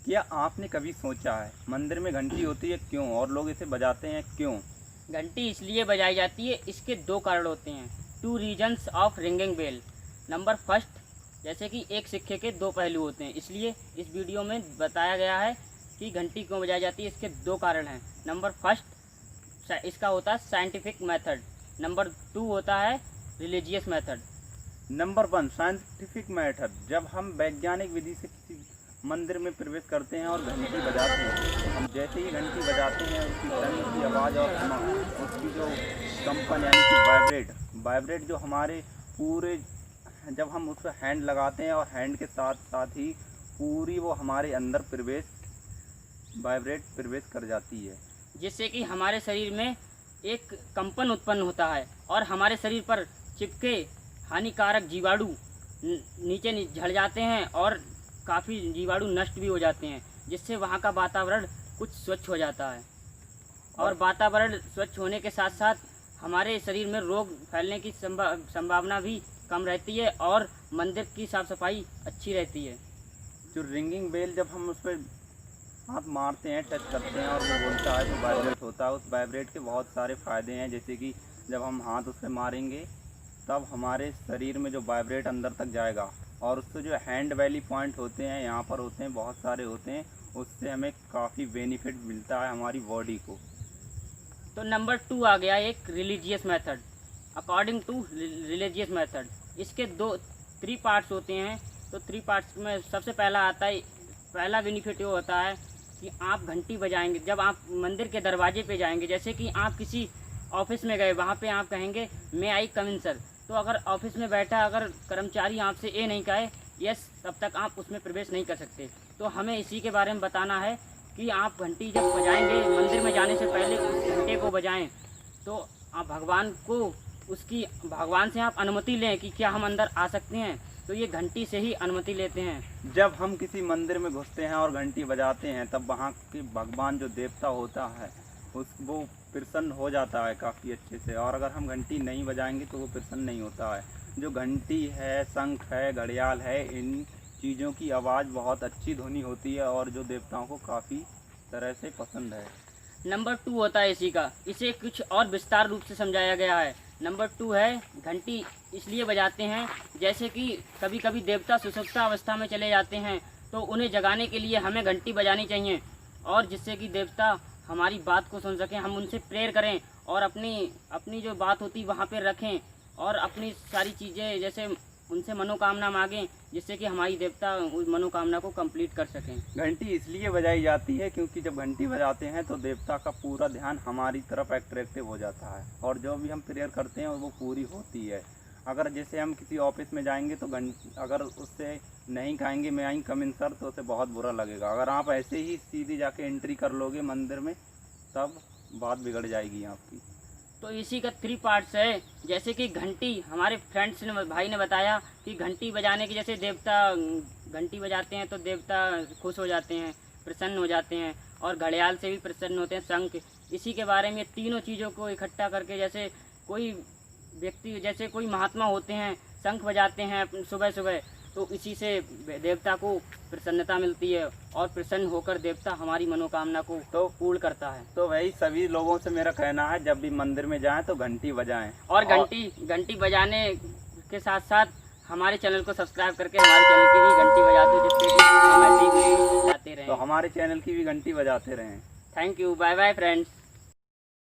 क्या आपने कभी सोचा है मंदिर में घंटी होती है क्यों, और लोग इसे बजाते हैं क्यों? घंटी इसलिए बजाई जाती है, इसके दो कारण होते हैं। 2 reasons of ringing bell. Number first, जैसे कि एक सिक्के के दो पहलू होते हैं, इसलिए इस वीडियो में बताया गया है कि घंटी क्यों बजाई जाती है। इसके दो कारण हैं। नंबर फर्स्ट, इसका होता है साइंटिफिक मेथड। नंबर 2 होता है religious method. Number 1 scientific method. जब हम वैज्ञानिक विधि से किसी मंदिर में प्रवेश करते हैं और घंटी बजाते हैं, तो हम जैसे ही घंटी बजाते हैं उसकी टन की आवाज़ और उसकी जो कंपन यानी कि वाइब्रेट जो हमारे पूरे, जब हम उस पर हैंड लगाते हैं और हैंड के साथ साथ ही पूरी वो हमारे अंदर प्रवेश कर जाती है, जिससे कि हमारे शरीर में एक कंपन उत्पन्न होता है और हमारे शरीर पर चिपके हानिकारक जीवाणु नीचे झड़ जाते हैं और काफ़ी जीवाणु नष्ट भी हो जाते हैं, जिससे वहाँ का वातावरण कुछ स्वच्छ हो जाता है। और वातावरण स्वच्छ होने के साथ साथ हमारे शरीर में रोग फैलने की संभावना भी कम रहती है और मंदिर की साफ़ सफाई अच्छी रहती है। जो रिंगिंग बेल जब हम उस पर हाथ मारते हैं, टच करते हैं और वो बोलता है तो वाइब्रेट होता है। उस वाइब्रेट के बहुत सारे फ़ायदे हैं, जैसे कि जब हम हाथ उस पर मारेंगे तब हमारे शरीर में जो वाइब्रेट अंदर तक जाएगा, और उससे जो हैंड वैली पॉइंट होते हैं यहाँ पर होते हैं, बहुत सारे होते हैं, उससे हमें काफ़ी बेनिफिट मिलता है हमारी बॉडी को। तो नंबर 2 आ गया एक religious method. According to religious method, इसके 3 पार्ट्स होते हैं। तो 3 पार्ट्स में सबसे पहला आता है, पहला बेनिफिट ये होता है कि आप घंटी बजाएंगे जब आप मंदिर के दरवाजे पे जाएंगे। जैसे कि आप किसी ऑफिस में गए, वहाँ पे आप कहेंगे मे आई कम इन सर, तो अगर ऑफिस में बैठा अगर कर्मचारी आपसे ए नहीं कहे यस, तब तक आप उसमें प्रवेश नहीं कर सकते। तो हमें इसी के बारे में बताना है कि आप घंटी जब बजाएंगे मंदिर में जाने से पहले उस घंटे को बजाएं, तो आप भगवान से आप अनुमति लें कि क्या हम अंदर आ सकते हैं, तो ये घंटी से ही अनुमति लेते हैं। जब हम किसी मंदिर में घुसते हैं और घंटी बजाते हैं तब वहाँ के भगवान जो देवता होता है वो प्रसन्न हो जाता है काफ़ी अच्छे से, और अगर हम घंटी नहीं बजाएंगे तो वो प्रसन्न नहीं होता है। जो घंटी है, शंख है, घड़ियाल है, इन चीज़ों की आवाज़ बहुत अच्छी ध्वनि होती है और जो देवताओं को काफ़ी तरह से पसंद है। नंबर 2 होता है इसी का, इसे कुछ और विस्तार रूप से समझाया गया है। नंबर 2 है घंटी इसलिए बजाते हैं, जैसे कि कभी कभी देवता सुषुप्त अवस्था में चले जाते हैं, तो उन्हें जगाने के लिए हमें घंटी बजानी चाहिए, और जिससे कि देवता हमारी बात को सुन सकें, हम उनसे प्रेयर करें और अपनी जो बात होती वहाँ पे रखें और अपनी सारी चीज़ें जैसे उनसे मनोकामना मांगें, जिससे कि हमारी देवता उस मनोकामना को कंप्लीट कर सकें। घंटी इसलिए बजाई जाती है क्योंकि जब घंटी बजाते हैं तो देवता का पूरा ध्यान हमारी तरफ अट्रैक्टिव हो जाता है और जो भी हम प्रेयर करते हैं वो पूरी होती है। अगर जैसे हम किसी ऑफिस में जाएंगे तो अगर उससे नहीं कहेंगे मैं आई कम इन सर, तो उसे बहुत बुरा लगेगा। अगर आप ऐसे ही सीधी जाके एंट्री कर लोगे मंदिर में तब बात बिगड़ जाएगी आपकी। तो इसी का 3 पार्ट्स है। जैसे कि घंटी, हमारे फ्रेंड्स ने, भाई ने बताया कि घंटी बजाने की, जैसे देवता घंटी बजाते हैं तो देवता खुश हो जाते हैं, प्रसन्न हो जाते हैं, और घड़ियाल से भी प्रसन्न होते हैं, शंख। इसी के बारे में तीनों चीज़ों को इकट्ठा करके, जैसे कोई व्यक्ति, जैसे कोई महात्मा होते हैं शंख बजाते हैं सुबह सुबह, तो इसी से देवता को प्रसन्नता मिलती है और प्रसन्न होकर देवता हमारी मनोकामना को तो पूर्ण करता है। तो वही सभी लोगों से मेरा कहना है, जब भी मंदिर में जाएं तो घंटी बजाएं, और घंटी बजाने के साथ साथ हमारे चैनल को सब्सक्राइब करके हमारे चैनल की भी घंटी बजाते, जिससे कि हम ऐसे ही बजाते रहें। तो हमारे चैनल की भी घंटी बजाते रहें। Thank you, bye bye friends.